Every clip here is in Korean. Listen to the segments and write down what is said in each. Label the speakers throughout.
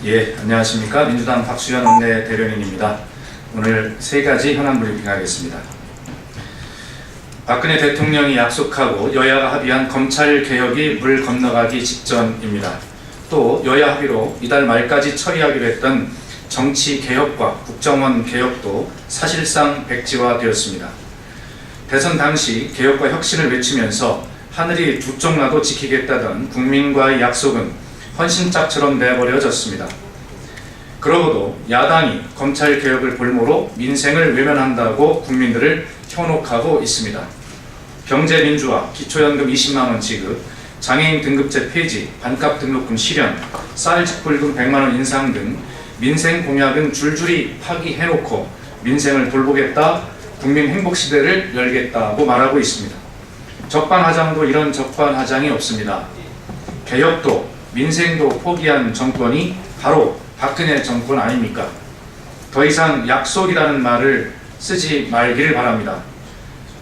Speaker 1: 예, 안녕하십니까. 민주당 박수현 원내대변인입니다. 오늘 세 가지 현안 브리핑하겠습니다. 박근혜 대통령이 약속하고 여야가 합의한 검찰개혁이 물 건너가기 직전입니다. 또 여야 합의로 이달 말까지 처리하기로 했던 정치개혁과 국정원 개혁도 사실상 백지화되었습니다. 대선 당시 개혁과 혁신을 외치면서 하늘이 두 쪽 나도 지키겠다던 국민과의 약속은 헌신짝처럼 내버려졌습니다. 그러고도 야당이 검찰개혁을 볼모로 민생을 외면한다고 국민들을 현혹하고 있습니다. 경제민주화, 기초연금 20만원 지급, 장애인 등급제 폐지, 반값 등록금 실현, 쌀 직불금 100만원 인상 등 민생 공약은 줄줄이 파기해놓고 민생을 돌보겠다, 국민 행복시대를 열겠다고 말하고 있습니다. 적반하장도 이런 적반하장이 없습니다. 개혁도 민생도 포기한 정권이 바로 박근혜 정권 아닙니까? 더 이상 약속이라는 말을 쓰지 말기를 바랍니다.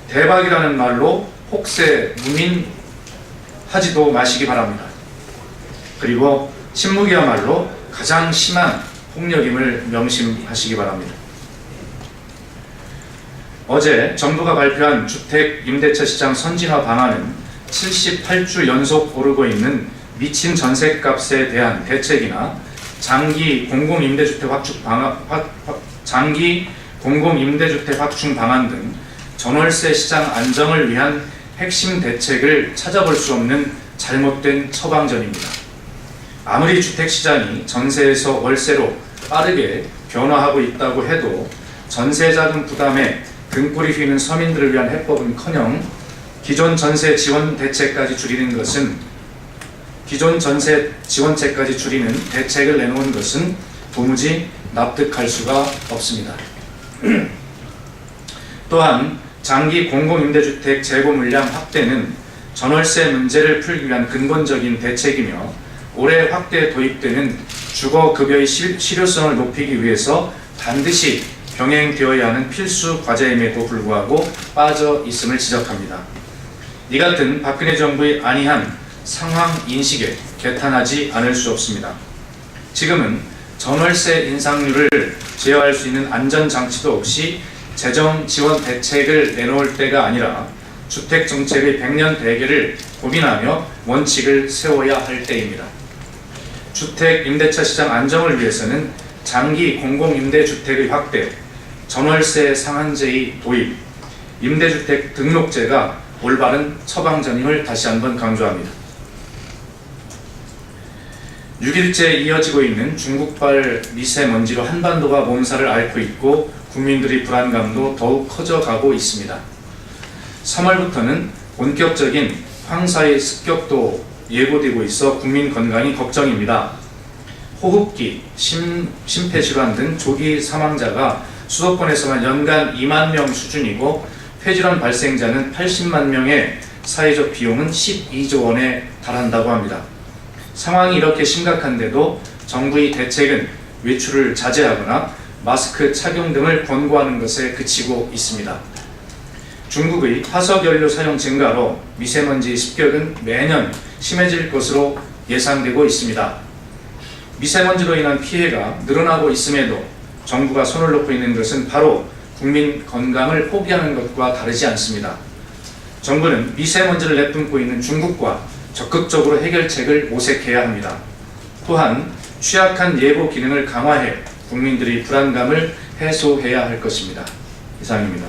Speaker 1: 대박이라는 말로 혹세 무민하지도 마시기 바랍니다. 그리고 침묵이야말로 가장 심한 폭력임을 명심하시기 바랍니다. 어제 정부가 발표한 주택 임대차 시장 선진화 방안은 78주 연속 오르고 있는 미친 전셋값에 대한 대책이나 장기 공공임대주택 확충 방안 등 전월세 시장 안정을 위한 핵심 대책을 찾아볼 수 없는 잘못된 처방전입니다. 아무리 주택시장이 전세에서 월세로 빠르게 변화하고 있다고 해도 전세자금 부담에 등골이 휘는 서민들을 위한 해법은커녕 기존 전세 지원책까지 줄이는 대책을 내놓은 것은 도무지 납득할 수가 없습니다. 또한 장기 공공임대주택 재고 물량 확대는 전월세 문제를 풀기 위한 근본적인 대책이며 올해 확대 도입되는 주거급여의 실효성을 높이기 위해서 반드시 병행되어야 하는 필수 과제임에도 불구하고 빠져 있음을 지적합니다. 이 같은 박근혜 정부의 안이한 상황 인식에 개탄하지 않을 수 없습니다. 지금은 전월세 인상률을 제어할 수 있는 안전장치도 없이 재정 지원 대책을 내놓을 때가 아니라 주택정책의 100년 대계를 고민하며 원칙을 세워야 할 때입니다. 주택 임대차 시장 안정을 위해서는 장기 공공임대주택의 확대, 전월세 상한제의 도입, 임대주택 등록제가 올바른 처방전임을 다시 한번 강조합니다. 6일째 이어지고 있는 중국발 미세먼지로 한반도가 몸살을 앓고 있고 국민들의 불안감도 더욱 커져가고 있습니다. 3월부터는 본격적인 황사의 습격도 예고되고 있어 국민 건강이 걱정입니다. 호흡기, 심폐질환 등 조기 사망자가 수도권에서만 연간 2만 명 수준이고 폐질환 발생자는 80만 명의 사회적 비용은 12조 원에 달한다고 합니다. 상황이 이렇게 심각한데도 정부의 대책은 외출을 자제하거나 마스크 착용 등을 권고하는 것에 그치고 있습니다. 중국의 화석연료 사용 증가로 미세먼지 습격은 매년 심해질 것으로 예상되고 있습니다. 미세먼지로 인한 피해가 늘어나고 있음에도 정부가 손을 놓고 있는 것은 바로 국민 건강을 포기하는 것과 다르지 않습니다. 정부는 미세먼지를 내뿜고 있는 중국과 적극적으로 해결책을 모색해야 합니다. 또한 취약한 예보 기능을 강화해 국민들의 불안감을 해소해야 할 것입니다. 이상입니다.